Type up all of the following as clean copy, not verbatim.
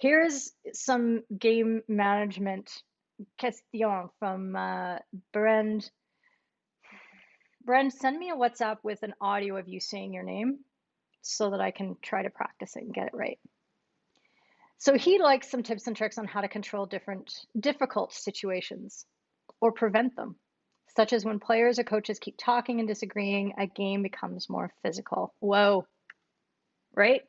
Here's some game management question from Brend. Brend, send me a WhatsApp with an audio of you saying your name so that I can try to practice it and get it right. So he likes some tips and tricks on how to control different difficult situations or prevent them, such as when players or coaches keep talking and disagreeing, a game becomes more physical. Whoa, right?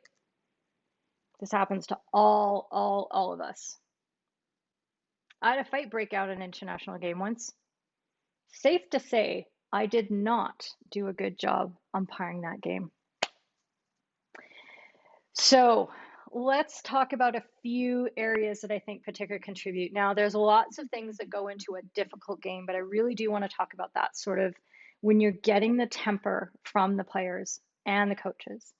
This happens to all of us. I had a fight break out in an international game once. Safe to say, I did not do a good job umpiring that game. So let's talk about a few areas that I think particularly contribute. Now, there's lots of things that go into a difficult game, but I really do want to talk about that sort of when you're getting the temper from the players and the coaches.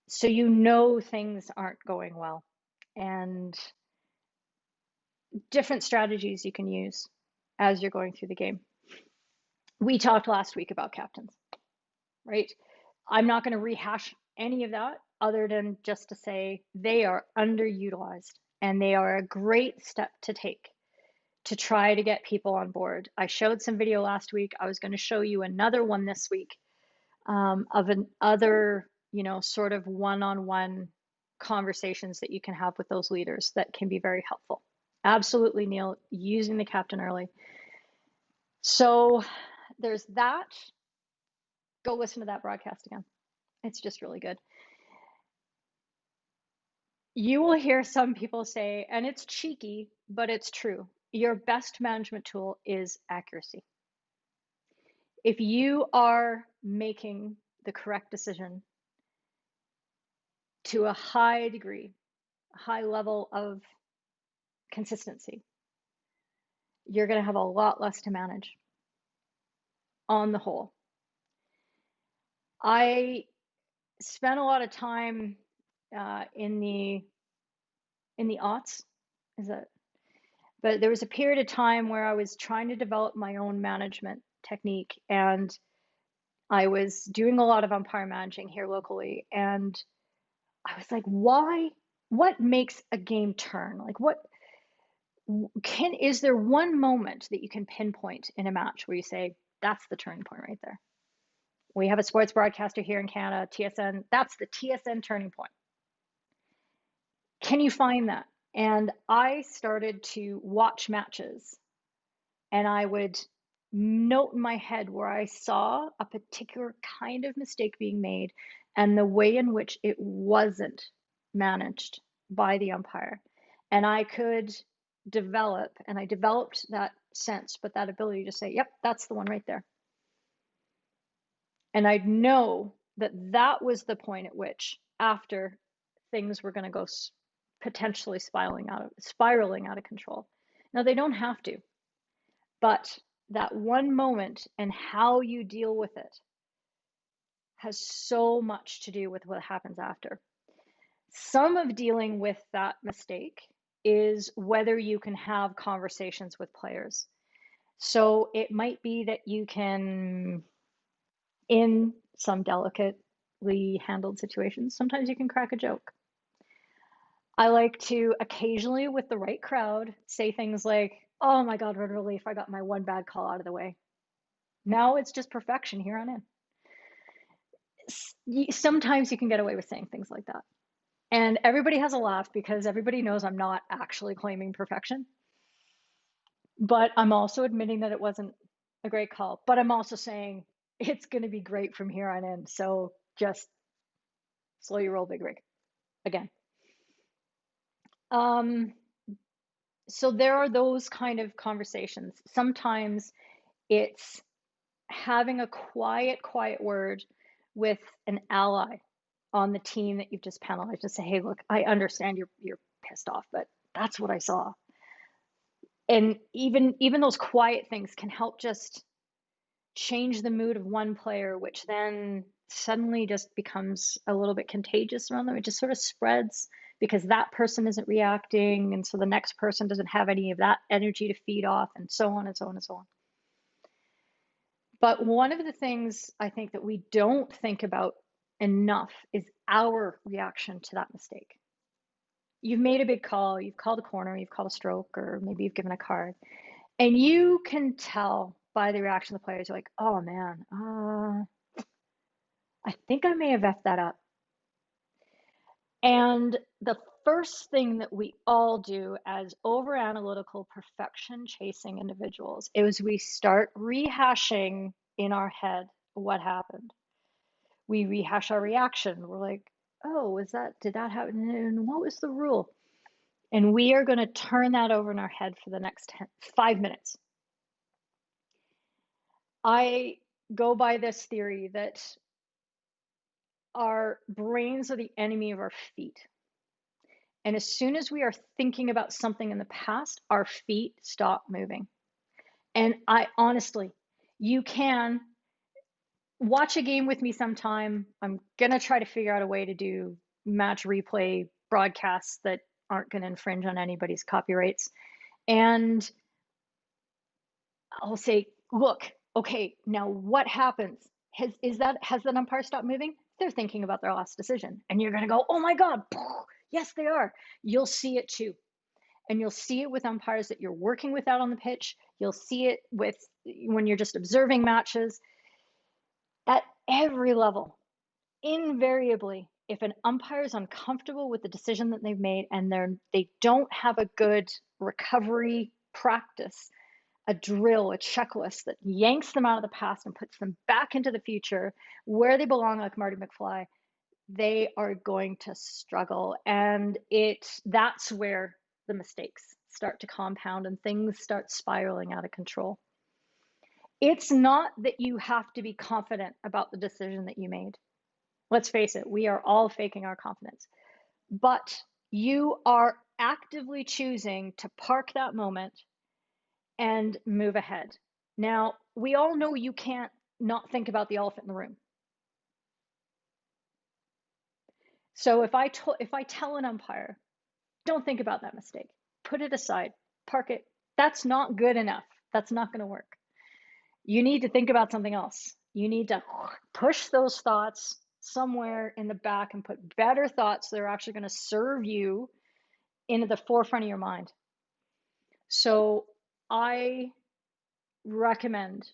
So you know things aren't going well, and different strategies you can use as you're going through the game. We talked last week about captains, right? I'm not going to rehash any of that other than just to say they are underutilized and they are a great step to take to try to get people on board. I showed some video last week. I was going to show you another one this week of other, sort of one-on-one conversations that you can have with those leaders that can be very helpful. Absolutely, Neil, using the captain early. So there's that. Go listen to that broadcast again. It's just really good. You will hear some people say, and it's cheeky, but it's true, your best management tool is accuracy. If you are making the correct decision to a high degree, a high level of consistency, you're going to have a lot less to manage on the whole. I spent a lot of time in the aughts, but there was a period of time where I was trying to develop my own management technique, and I was doing a lot of umpire managing here locally, and I was like, why? What makes a game turn? Like, is there one moment that you can pinpoint in a match where you say, that's the turning point right there? We have a sports broadcaster here in Canada, TSN. That's the TSN turning point. Can you find that? And I started to watch matches, and I would note in my head where I saw a particular kind of mistake being made and the way in which it wasn't managed by the umpire. And I could develop, and I developed that sense, but that ability to say, yep, that's the one right there. And I'd know that that was the point at which, after things were going to go potentially spiraling out of control. Now, they don't have to, but that one moment and how you deal with it has so much to do with what happens after. Some of dealing with that mistake is whether you can have conversations with players. So it might be that you can, in some delicately handled situations, sometimes you can crack a joke. I like to occasionally, with the right crowd, say things like, oh my God, what a relief, I got my one bad call out of the way. Now it's just perfection here on in. Sometimes you can get away with saying things like that. And everybody has a laugh because everybody knows I'm not actually claiming perfection. But I'm also admitting that it wasn't a great call. But I'm also saying it's going to be great from here on in. So just slow your roll, big rig. Again. So there are those kind of conversations. Sometimes it's having a quiet word with an ally on the team that you've just penalized and say, hey, look, I understand you're pissed off, but that's what I saw. And even those quiet things can help just change the mood of one player, which then suddenly just becomes a little bit contagious around them. It just sort of spreads because that person isn't reacting, and so the next person doesn't have any of that energy to feed off, and so on and so on and so on. But one of the things I think that we don't think about enough is our reaction to that mistake. you've made a big call, you've called a corner, you've called a stroke, or maybe you've given a card, and you can tell by the reaction of the players, you're like, oh man, I think I may have effed that up. And the first thing that we all do as over analytical, perfection chasing individuals is we start rehashing in our head what happened. We rehash our reaction. We're like, oh, did that happen? And what was the rule? And we are going to turn that over in our head for the next 5 minutes. I go by this theory that our brains are the enemy of our feet. And as soon as we are thinking about something in the past, our feet stop moving. And I honestly, you can watch a game with me sometime. I'm going to try to figure out a way to do match replay broadcasts that aren't going to infringe on anybody's copyrights. And I'll say, look, okay, now what happens? Has the umpire stopped moving? They're thinking about their last decision. And you're going to go, oh my God, yes, they are. You'll see it too. And you'll see it with umpires that you're working with out on the pitch. You'll see it with when you're just observing matches. At every level, invariably, if an umpire is uncomfortable with the decision that they've made and they don't have a good recovery practice, a drill, a checklist that yanks them out of the past and puts them back into the future where they belong, like Marty McFly, they are going to struggle. And that's where the mistakes start to compound and things start spiraling out of control. It's not that you have to be confident about the decision that you made. Let's face it, we are all faking our confidence. But you are actively choosing to park that moment and move ahead. Now, we all know you can't not think about the elephant in the room. So if I tell an umpire, don't think about that mistake, put it aside, park it, that's not good enough. That's not going to work. You need to think about something else. You need to push those thoughts somewhere in the back and put better thoughts that are actually going to serve you into the forefront of your mind. So I recommend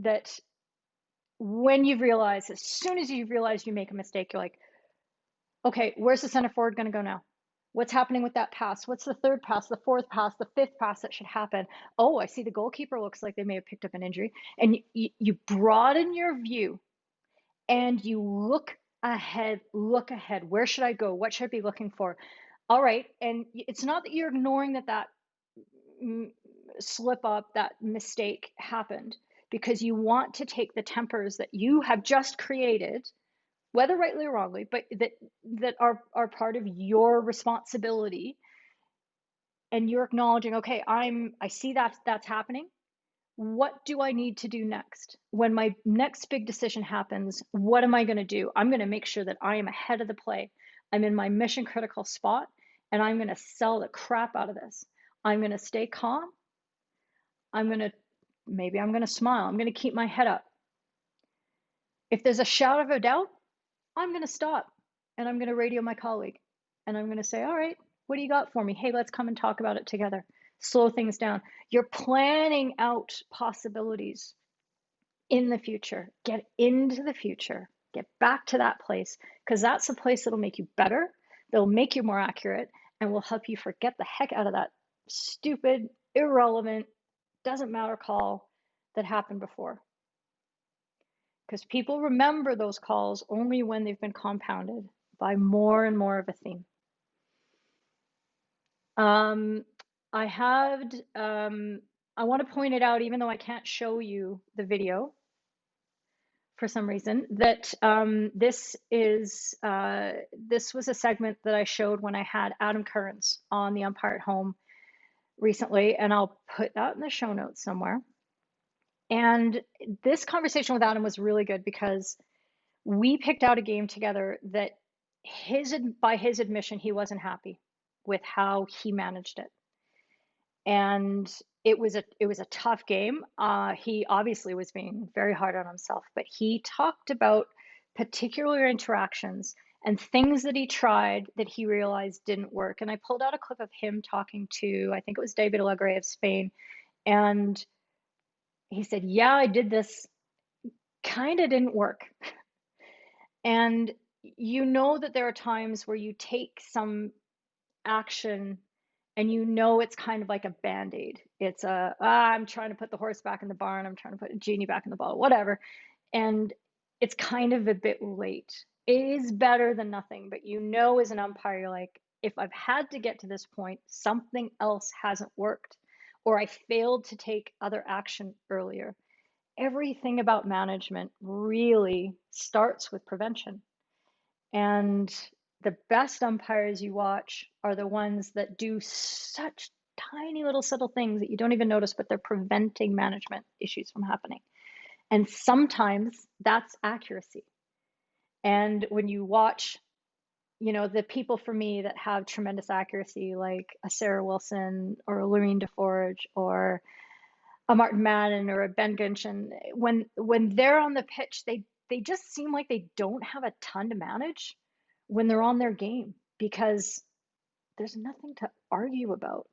that when you've realized, as soon as you've realized you make a mistake, you're like, okay, where's the center forward going to go now? What's happening with that pass? What's the third pass, the fourth pass, the fifth pass that should happen? Oh, I see the goalkeeper looks like they may have picked up an injury. And you broaden your view and you look ahead. Where should I go? What should I be looking for? All right. And it's not that you're ignoring that slip up, that mistake happened, because you want to take the tempers that you have just created, whether rightly or wrongly, but that are part of your responsibility, and you're acknowledging, okay, I see that's happening. What do I need to do next? When my next big decision happens, what am I going to do? I'm going to make sure that I am ahead of the play. I'm in my mission critical spot, and I'm going to sell the crap out of this. I'm going to stay calm. Maybe I'm going to smile. I'm going to keep my head up. If there's a shadow of a doubt, I'm going to stop and I'm going to radio my colleague and I'm going to say, all right, what do you got for me? Hey, let's come and talk about it together. Slow things down. You're planning out possibilities in the future. Get into the future. Get back to that place, because that's the place that'll make you better, that'll make you more accurate, and will help you forget the heck out of that stupid, irrelevant, doesn't matter call that happened before. Because people remember those calls only when they've been compounded by more and more of a theme. I want to point it out, even though I can't show you the video for some reason, that this was a segment that I showed when I had Adam Kearns on the Umpire at Home recently, and I'll put that in the show notes somewhere. And this conversation with Adam was really good because we picked out a game together that by his admission, he wasn't happy with how he managed it. And it was a tough game. He obviously was being very hard on himself, but he talked about particular interactions and things that he tried that he realized didn't work. And I pulled out a clip of him talking to, I think it was David Alegre of Spain. And he said, yeah, I did this, kind of didn't work. And you know that there are times where you take some action and you know it's kind of like a band-aid. It's I'm trying to put the horse back in the barn, I'm trying to put a genie back in the bottle, whatever. And it's kind of a bit late. It is better than nothing, but you know as an umpire, you're like, if I've had to get to this point, something else hasn't worked, or I failed to take other action earlier. Everything about management really starts with prevention. And the best umpires you watch are the ones that do such tiny little subtle things that you don't even notice, but they're preventing management issues from happening. And sometimes that's accuracy. And when you watch, the people for me that have tremendous accuracy, like a Sarah Wilson or a Lorene DeForge or a Martin Madden or a Ben Genshin, when they're on the pitch, they just seem like they don't have a ton to manage when they're on their game because there's nothing to argue about.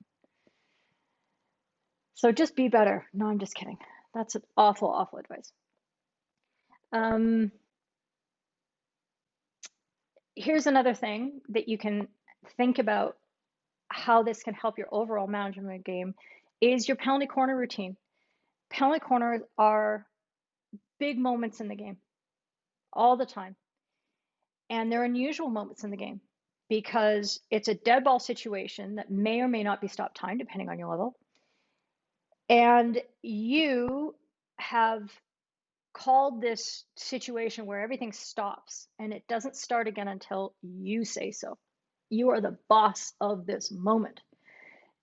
So just be better. No, I'm just kidding. That's an awful, awful advice. Here's another thing that you can think about how this can help your overall management game is your penalty corner routine. Penalty corners are big moments in the game all the time. And they're unusual moments in the game because it's a dead ball situation that may or may not be stop time, depending on your level. And you have called this situation where everything stops and it doesn't start again until you say so. You are the boss of this moment.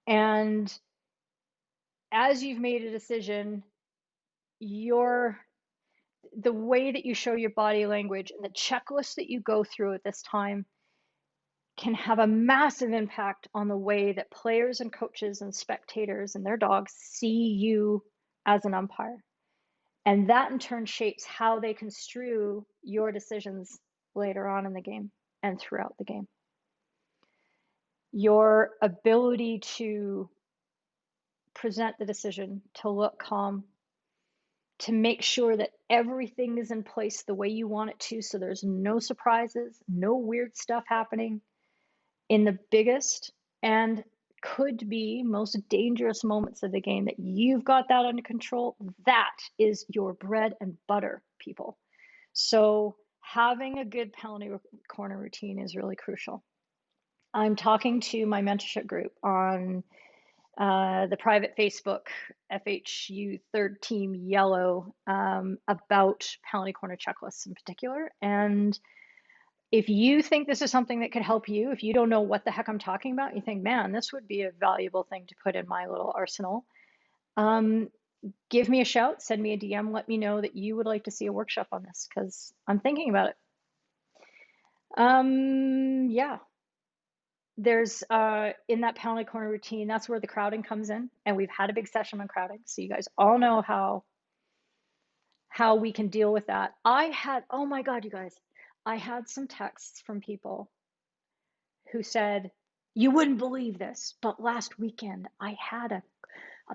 And as you've made a decision, the way that you show your body language and the checklist that you go through at this time can have a massive impact on the way that players and coaches and spectators and their dogs see you as an umpire. And that in turn shapes how they construe your decisions later on in the game and throughout the game. Your ability to present the decision, to look calm, to make sure that everything is in place the way you want it to, so there's no surprises, no weird stuff happening in the biggest and could be most dangerous moments of the game, that you've got that under control. That is your bread and butter, people. So having a good penalty corner routine is really crucial. I'm talking to my mentorship group on the private Facebook, FHU Third Team Yellow, about penalty corner checklists in particular. And if you think this is something that could help you, if you don't know what the heck I'm talking about, you think, man, this would be a valuable thing to put in my little arsenal, give me a shout, send me a DM, let me know that you would like to see a workshop on this, because I'm thinking about it. Yeah. There's in that penalty corner routine, that's where the crowding comes in, and we've had a big session on crowding, so you guys all know how we can deal with that. Oh my God, you guys, I had some texts from people who said, you wouldn't believe this, but last weekend I had a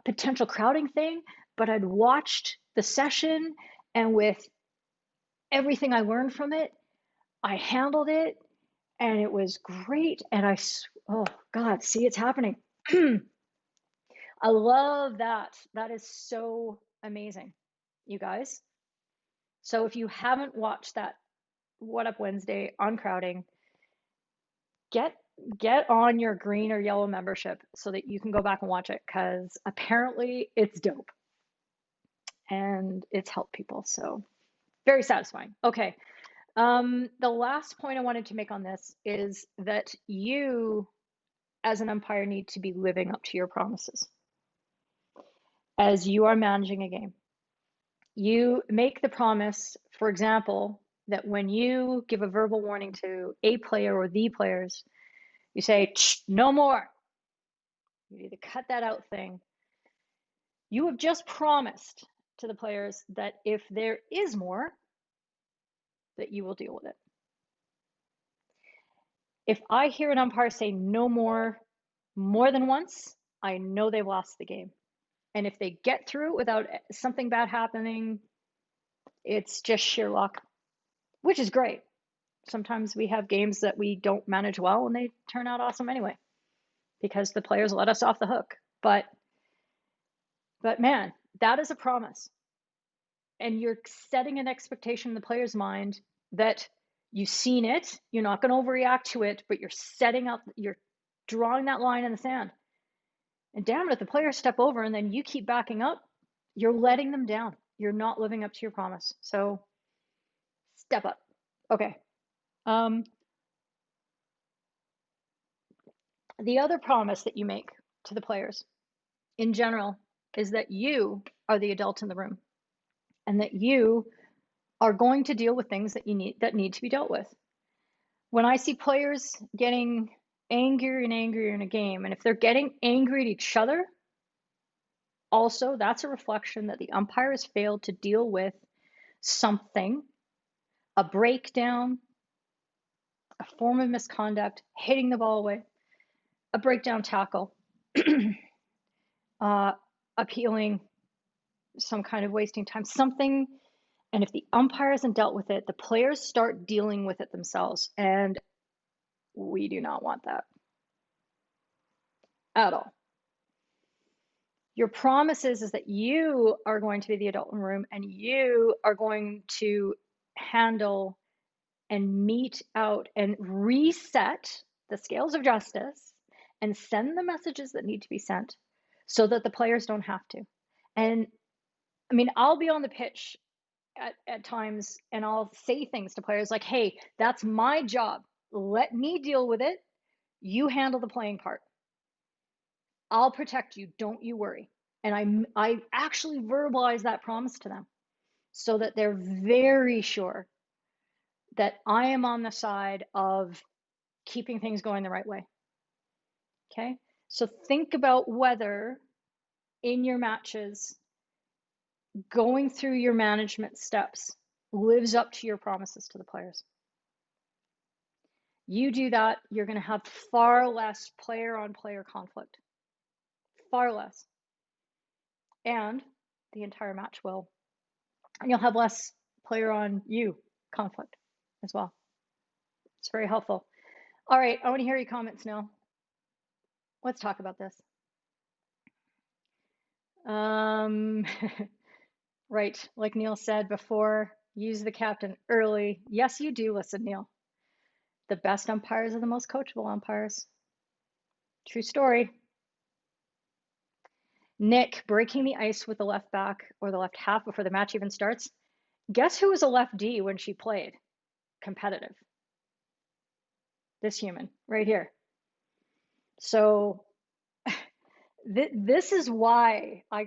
potential crowding thing, but I'd watched the session, and with everything I learned from it, I handled it, and it was great. And oh God, see, it's happening. I love that. That is so amazing, you guys. So if you haven't watched that What Up Wednesday on crowding, get on your green or yellow membership so that you can go back and watch it, because apparently it's dope and it's helped people. So very satisfying. Okay. The last point I wanted to make on this is that you, as an umpire, need to be living up to your promises as you are managing a game. You make the promise, for example, that when you give a verbal warning to a player or the players, you say, no more. You either cut that out thing. You have just promised to the players that if there is more, that you will deal with it. If I hear an umpire say no more than once, I know they've lost the game. And if they get through without something bad happening, it's just sheer luck, which is great. Sometimes we have games that we don't manage well and they turn out awesome anyway because the players let us off the hook. But man, that is a promise. And you're setting an expectation in the player's mind that you've seen it, you're not going to overreact to it, but you're drawing that line in the sand. And damn it, if the players step over and then you keep backing up, you're letting them down. You're not living up to your promise. So step up. Okay. The other promise that you make to the players in general is that you are the adult in the room and that you are going to deal with things that need to be dealt with. When I see players getting angrier and angrier in a game, and if they're getting angry at each other, also that's a reflection that the umpire has failed to deal with something, a breakdown, a form of misconduct, hitting the ball away, a breakdown tackle, appealing, some kind of wasting time, something. And if the umpire hasn't dealt with it, the players start dealing with it themselves. And we do not want that at all. Your promise is that you are going to be the adult in the room and you are going to handle and mete out and reset the scales of justice and send the messages that need to be sent so that the players don't have to. And I mean, I'll be on the pitch at times and I'll say things to players like, hey, that's my job. Let me deal with it. You handle the playing part. I'll protect you. Don't you worry. And I actually verbalize that promise to them so that they're very sure that I am on the side of keeping things going the right way. Okay? So think about whether in your matches, going through your management steps lives up to your promises to the players. You do that, you're going to have far less player on player conflict. Far less. And the entire match will. And you'll have less player on you conflict as well. It's very helpful. All right, I want to hear your comments now. Let's talk about this. Right, like Neil said before, use the captain early. Yes, you do listen, Neil. The best umpires are the most coachable umpires. True story. Nick, breaking the ice with the left back or the left half before the match even starts. Guess who was a left D when she played competitive? This human right here. So this is why I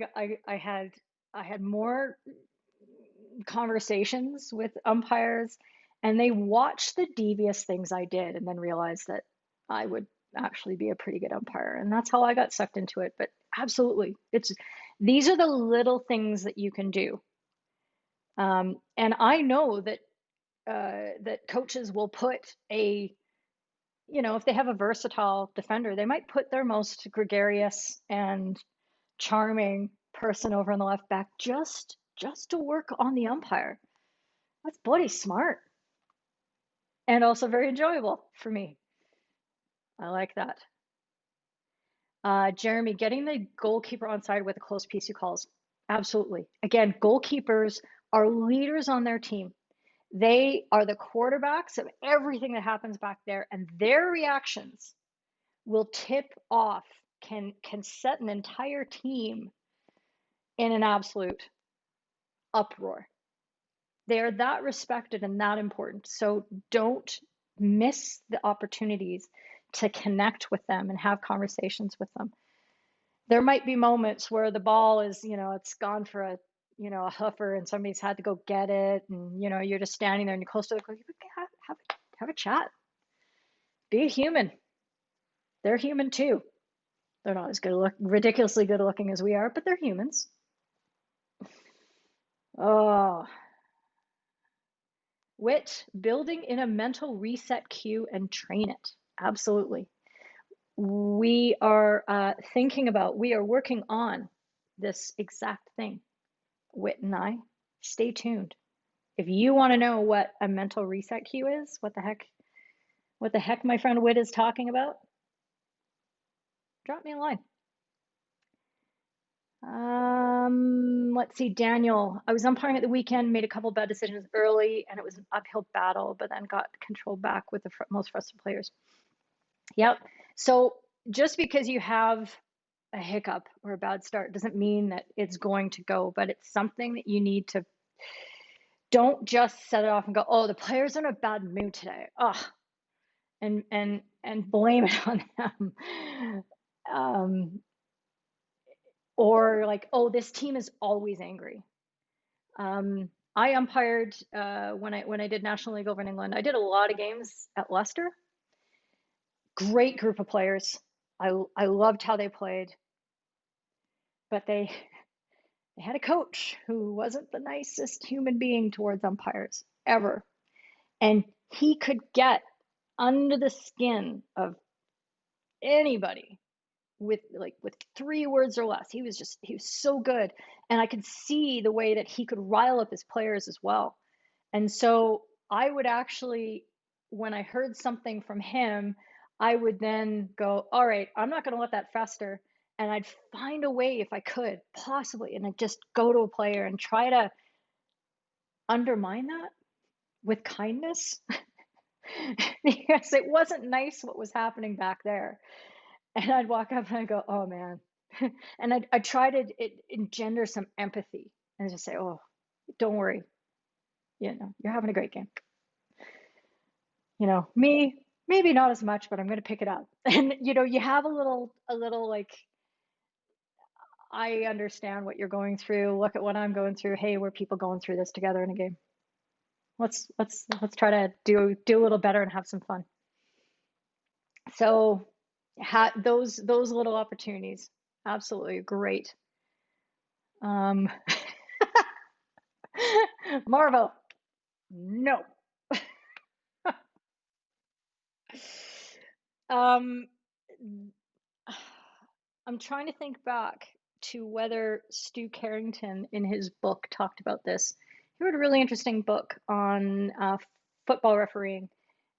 had more conversations with umpires, and they watched the devious things I did and then realized that I would actually be a pretty good umpire, and that's how I got sucked into it. But absolutely, these are the little things that you can do, and I know that that coaches will put if they have a versatile defender, they might put their most gregarious and charming person over on the left back just to work on the umpire. That's bloody smart. And also very enjoyable for me. I like that. Jeremy, getting the goalkeeper on side with a close piece who calls. Absolutely. Again, goalkeepers are leaders on their team. They are the quarterbacks of everything that happens back there, and their reactions will tip off, can set an entire team in an absolute uproar. They are that respected and that important. So don't miss the opportunities to connect with them and have conversations with them. There might be moments where the ball is, it's gone for a hoofer and somebody's had to go get it. And, you're just standing there and you're close to the goal. Have a chat. Be a human. They're human too. They're not as ridiculously good looking as we are, but they're humans. Oh, Wit, building in a mental reset cue and train it. Absolutely. We are we are working on this exact thing. Whit and I, stay tuned. If you want to know what a mental reset cue is, what the heck my friend Whit is talking about, drop me a line. Let's see, Daniel. I was umpiring at the weekend, made a couple bad decisions early, and it was an uphill battle, but then got control back with the most frustrated players. Yep. So just because you have a hiccup or a bad start doesn't mean that it's going to go, but it's something that you need to, don't just set it off and go, oh, the players are in a bad mood today. Oh, and blame it on them. Or like, oh, this team is always angry. I umpired when I did National League over in England. I did a lot of games at Leicester. Great group of players. I loved how they played, but they had a coach who wasn't the nicest human being towards umpires ever, and he could get under the skin of anybody with 3 words or less. He was so good, and I could see the way that he could rile up his players as well. And so I would actually, when I heard something from him, I would then go, all right, I'm not going to let that fester. And I'd find a way, if I could, possibly, and I'd just go to a player and try to undermine that with kindness. Because it wasn't nice what was happening back there. And I'd walk up and I'd go, oh man. And I'd try to engender some empathy and just say, oh, don't worry. You're having a great game. Me, maybe not as much, but I'm going to pick it up. And you have a little like, I understand what you're going through. Look at what I'm going through. Hey, we're people going through this together in a game. Let's try to do a little better and have some fun. So those little opportunities, absolutely great. Marvel, no. I'm trying to think back to whether Stu Carrington in his book talked about this. He wrote a really interesting book on football refereeing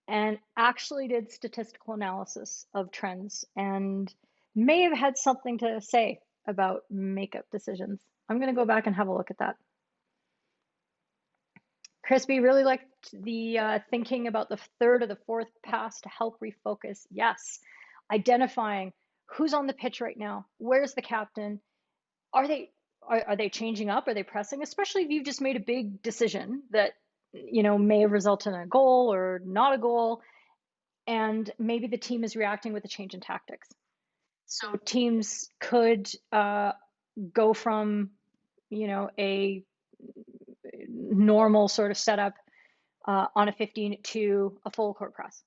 and actually did statistical analysis of trends and may have had something to say about makeup decisions. I'm going to go back and have a look at that. Crispy really liked the thinking about the third or the fourth pass to help refocus. Yes, identifying who's on the pitch right now. Where's the captain? Are they changing up? Are they pressing? Especially if you've just made a big decision that may have resulted in a goal or not a goal, and maybe the team is reacting with a change in tactics. So teams could go from a normal sort of setup on a 15 to a full court press,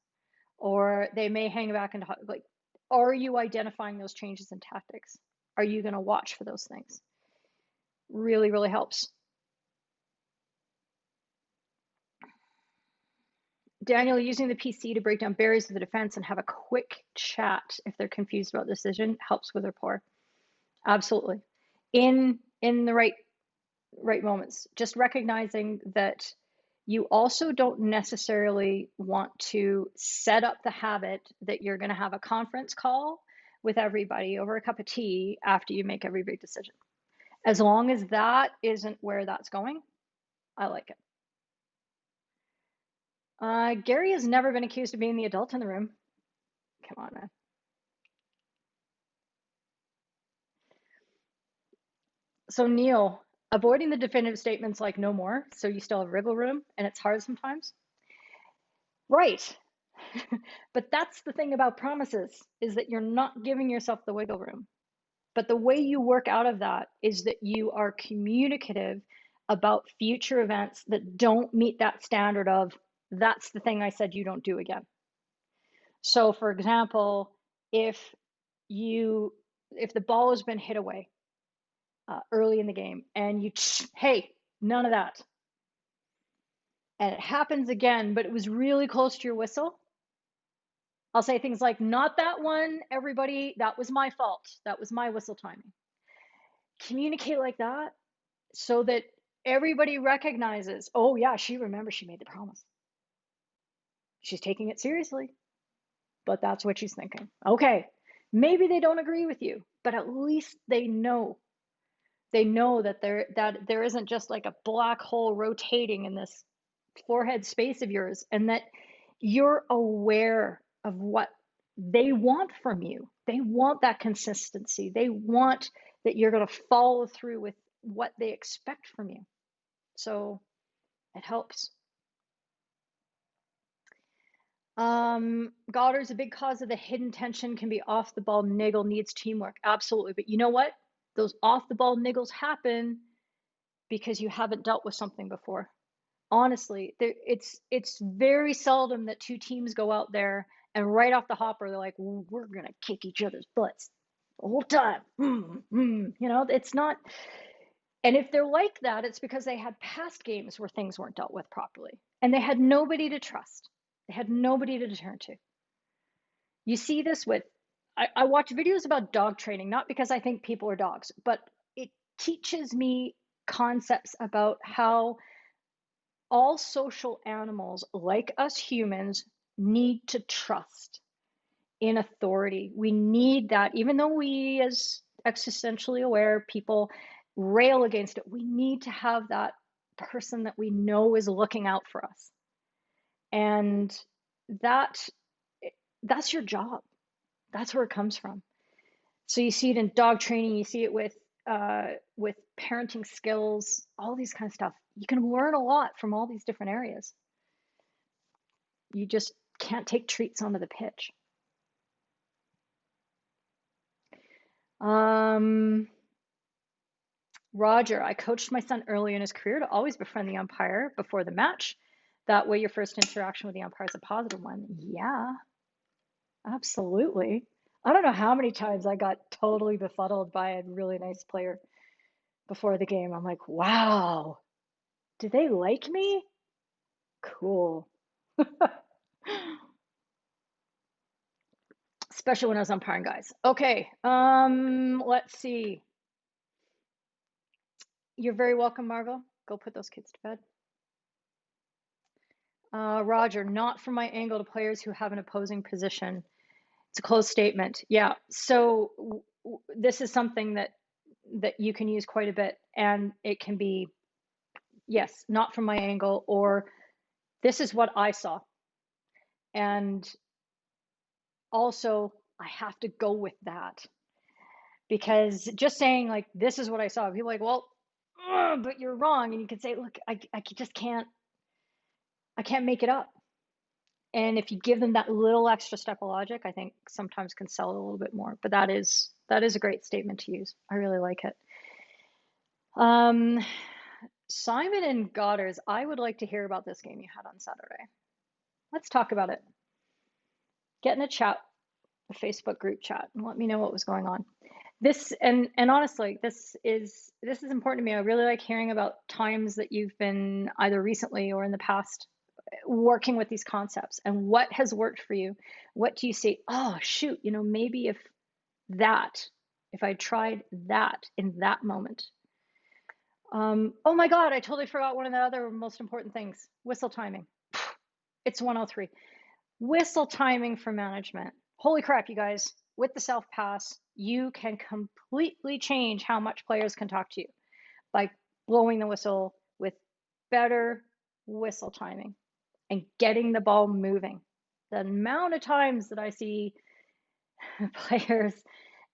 or they may hang back and like, are you identifying those changes in tactics? Are you going to watch for those things? Really, really helps. Daniel, using the PC to break down barriers of the defense and have a quick chat if they're confused about the decision helps with rapport. Absolutely. In the right moments, just recognizing that you also don't necessarily want to set up the habit that you're going to have a conference call with everybody over a cup of tea after you make every big decision. As long as that isn't where that's going, I like it. Gary has never been accused of being the adult in the room. Come on, man. So Neil, avoiding the definitive statements like no more, so you still have wriggle room, and it's hard sometimes. Right. But that's the thing about promises, is that you're not giving yourself the wiggle room. But the way you work out of that is that you are communicative about future events that don't meet that standard of, that's the thing I said you don't do again. So for example, if the ball has been hit away early in the game and hey, none of that. And it happens again, but it was really close to your whistle. I'll say things like, not that one, everybody, that was my fault. That was my whistle timing. Communicate like that so that everybody recognizes, oh yeah, she remembers she made the promise. She's taking it seriously, but that's what she's thinking. Okay, maybe they don't agree with you, but at least they know. They know that there isn't just like a black hole rotating in this forehead space of yours, and that you're aware of what they want from you. They want that consistency. They want that you're going to follow through with what they expect from you. So it helps. Goddard's a big cause of the hidden tension can be off the ball niggle, needs teamwork. Absolutely. But you know what? Those off the ball niggles happen because you haven't dealt with something before. Honestly, it's very seldom that two teams go out there and right off the hopper they're like, we're gonna kick each other's butts the whole time. You know, it's not. And if they're like that, it's because they had past games where things weren't dealt with properly, and they had nobody to trust. They had nobody to turn to. You see this with. I watch videos about dog training, not because I think people are dogs, but it teaches me concepts about how all social animals, like us humans, need to trust in authority. We need that, even though we, as existentially aware people, rail against it, we need to have that person that we know is looking out for us. And that that's your job. That's where it comes from. So you see it in dog training, you see it with parenting skills, all these kind of stuff. You can learn a lot from all these different areas. You just can't take treats onto the pitch. Roger, I coached my son early in his career to always befriend the umpire before the match. That way your first interaction with the umpire is a positive one. Yeah, absolutely. I don't know how many times I got totally befuddled by a really nice player before the game. I'm like, wow, do they like me? Cool. Especially when I was umpiring guys. Okay, let's see. You're very welcome, Margot. Go put those kids to bed. Roger, not from my angle to players who have an opposing position. It's a closed statement. Yeah. So this is something that you can use quite a bit, and it can be, yes, not from my angle, or this is what I saw. And also, I have to go with that, because just saying like this is what I saw, people are like, well, but you're wrong, and you can say, look, I just can't make it up. And if you give them that little extra step of logic, I think sometimes can sell it a little bit more. But that is a great statement to use. I really like it. Simon and Goddard's, I would like to hear about this game you had on Saturday. Let's talk about it. Get in a chat, a Facebook group chat, and let me know what was going on. This and honestly, this is important to me. I really like hearing about times that you've been either recently or in the past working with these concepts, and what has worked for you. What do you say, oh shoot, you know, maybe if I tried that in that moment. Oh my God, I totally forgot one of the other most important things, whistle timing. It's 103. Whistle timing for management. Holy crap, you guys, with the self pass, you can completely change how much players can talk to you by blowing the whistle with better whistle timing and getting the ball moving. The amount of times that I see players,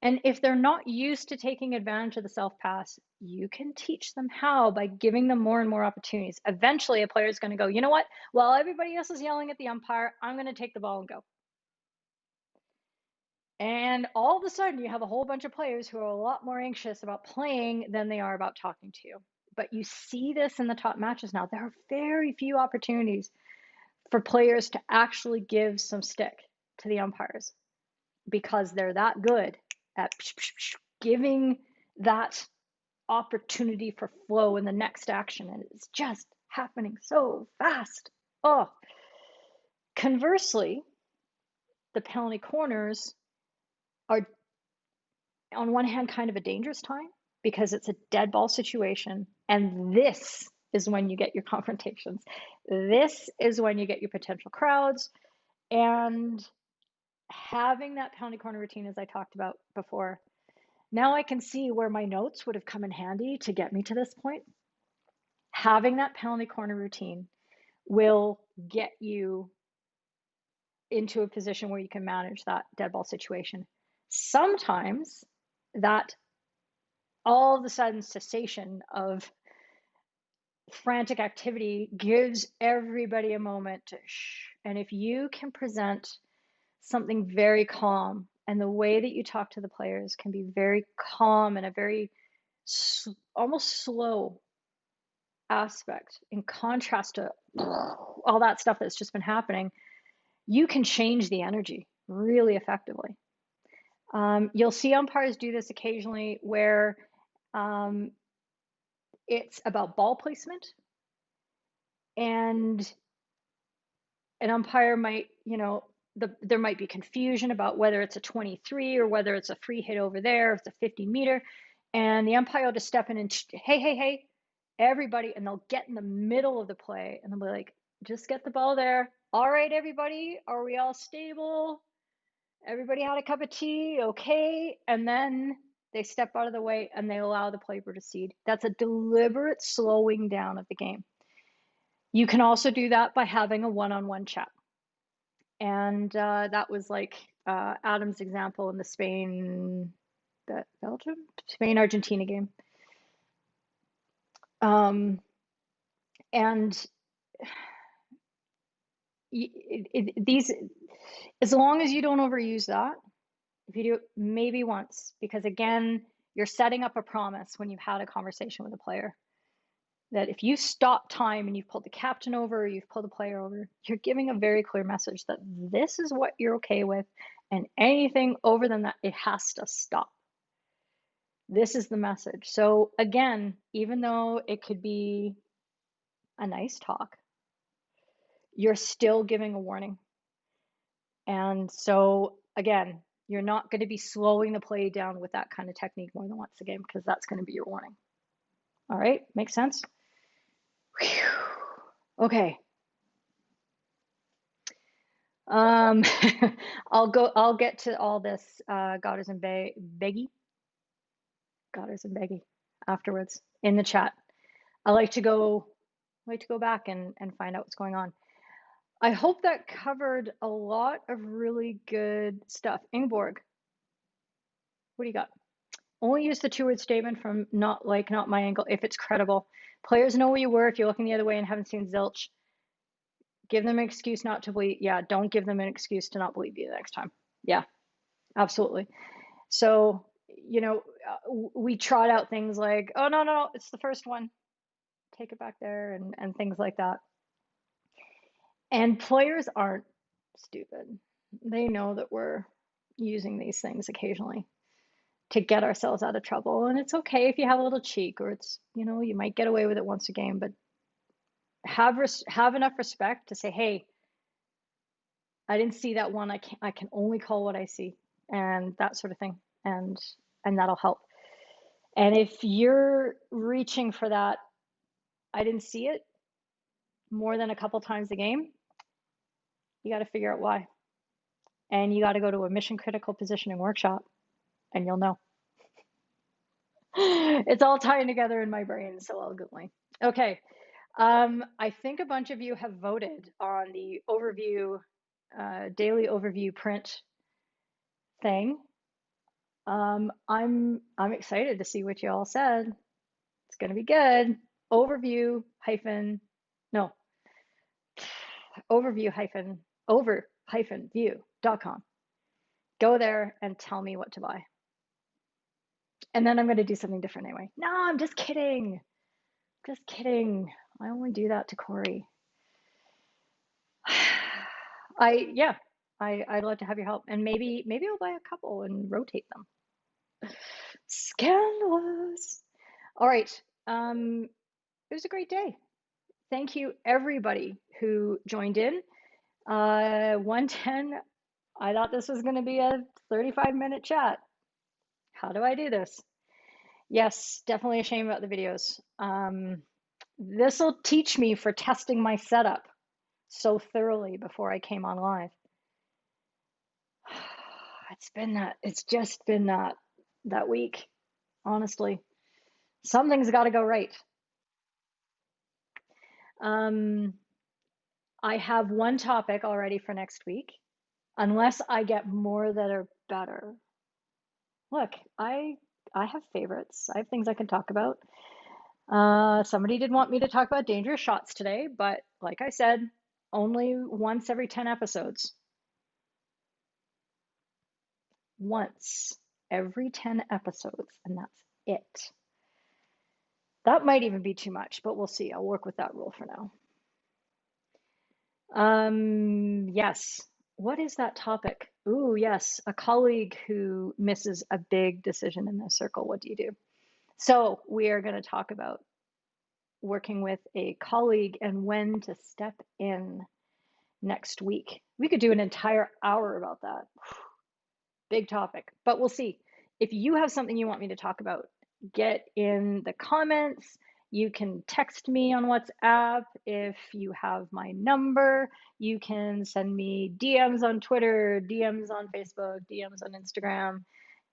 and if they're not used to taking advantage of the self pass, you can teach them how by giving them more and more opportunities. Eventually, a player is going to go, you know what? While everybody else is yelling at the umpire, I'm going to take the ball and go. And all of a sudden, you have a whole bunch of players who are a lot more anxious about playing than they are about talking to you. But you see this in the top matches now. There are very few opportunities for players to actually give some stick to the umpires, because they're that good at giving that opportunity for flow in the next action, and it's just happening so fast. Oh, conversely, the penalty corners are, on one hand, kind of a dangerous time because it's a dead ball situation. And this is when you get your confrontations. This is when you get your potential crowds. And having that penalty corner routine, as I talked about before, now I can see where my notes would have come in handy to get me to this point. Having that penalty corner routine will get you into a position where you can manage that dead ball situation. Sometimes that all of a sudden cessation of frantic activity gives everybody a moment to shh. And if you can present something very calm, and the way that you talk to the players can be very calm and a very almost slow aspect, in contrast to all that stuff that's just been happening, you can change the energy really effectively. You'll see umpires do this occasionally where it's about ball placement, and an umpire might, there might be confusion about whether it's a 23 or whether it's a free hit over there, if it's a 50-meter, and the umpire will just step in and hey, everybody, and they'll get in the middle of the play and they'll be like, just get the ball there. All right, everybody, are we all stable? Everybody had a cup of tea, okay? And then they step out of the way and they allow the play to proceed. That's a deliberate slowing down of the game. You can also do that by having a one-on-one chat. And that was like Adam's example in the Spain-Argentina game. And these, as long as you don't overuse that, if you do it maybe once, because again, you're setting up a promise when you've had a conversation with a player that if you stop time and you've pulled the captain over or you've pulled the player over, you're giving a very clear message that this is what you're okay with, and anything over than that, it has to stop. This is the message. So again, even though it could be a nice talk, you're still giving a warning. And so again, you're not going to be slowing the play down with that kind of technique more than once a game, because that's going to be your warning. All right, makes sense? Whew. Okay. I'll get to all this Godders and Beggy afterwards in the chat. I like to go back and find out what's going on. I hope that covered a lot of really good stuff. Ingeborg, what do you got? Only use the two-word statement from not my angle if it's credible. Players know where you were if you're looking the other way and haven't seen zilch. Give them an excuse not to believe. Yeah, don't give them an excuse to not believe you the next time. Yeah, absolutely. So, we trot out things like, oh, no, it's the first one. Take it back there, and things like that. And players aren't stupid. They know that we're using these things occasionally to get ourselves out of trouble. And it's okay if you have a little cheek, or it's, you might get away with it once a game, but have enough respect to say, hey, I didn't see that one. I can only call what I see, and that sort of thing. And that'll help. And if you're reaching for that, I didn't see it more than a couple times a game, you got to figure out why. And you got to go to a mission critical positioning workshop, and you'll know. It's all tying together in my brain so elegantly. Okay. I think a bunch of you have voted on the overview, daily overview print thing. I'm excited to see what you all said. It's going to be good. Overview view.com. Go there and tell me what to buy. And then I'm going to do something different anyway. No, I'm just kidding. Just kidding. I only do that to Corey. I'd love to have your help, and maybe I'll buy a couple and rotate them. Scandalous. All right. It was a great day. Thank you everybody who joined in. 110 I thought this was going to be a 35-minute chat. How do I do this? Yes, definitely ashamed about the videos. This will teach me for testing my setup so thoroughly before I came on live. It's just been that week, honestly. Something's got to go right. Um, I have one topic already for next week, unless I get more that are better. Look, I have favorites. I have things I can talk about. Somebody did want me to talk about dangerous shots today, but like I said, only once every 10 episodes. Once every 10 episodes, and that's it. That might even be too much, but we'll see. I'll work with that rule for now. Yes. What is that topic? Ooh, yes. A colleague who misses a big decision in the circle. What do you do? So we are going to talk about working with a colleague and when to step in next week. We could do an entire hour about that. Big topic, but we'll see. If you have something you want me to talk about, get in the comments. You can text me on WhatsApp. If you have my number, you can send me DMs on Twitter, DMs on Facebook, DMs on Instagram.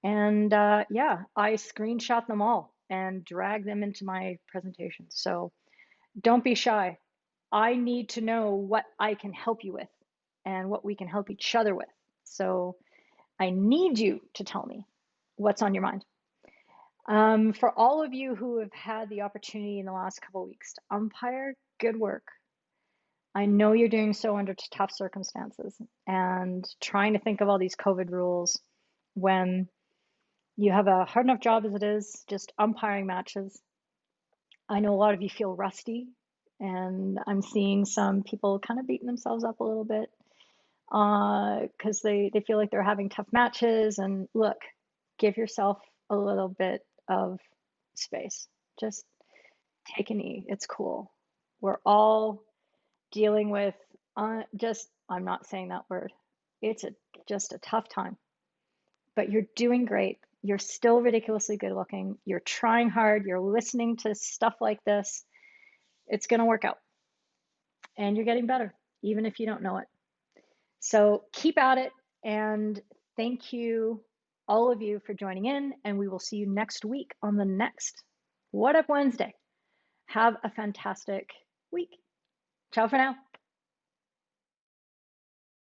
And yeah, I screenshot them all and drag them into my presentation. So don't be shy. I need to know what I can help you with and what we can help each other with. So I need you to tell me what's on your mind. For all of you who have had the opportunity in the last couple of weeks to umpire, good work. I know you're doing so under tough circumstances and trying to think of all these COVID rules when you have a hard enough job as it is, just umpiring matches. I know a lot of you feel rusty, and I'm seeing some people kind of beating themselves up a little bit because they feel like they're having tough matches. And look, give yourself a little bit of space. Just take a knee. It's cool. We're all dealing with I'm not saying that word. It's just a tough time, but you're doing great. You're still ridiculously good looking. You're trying hard. You're listening to stuff like this. It's going to work out, and you're getting better, even if you don't know it. So keep at it, and thank you, all of you, for joining in, and we will see you next week on the next What Up Wednesday. Have a fantastic week. Ciao for now.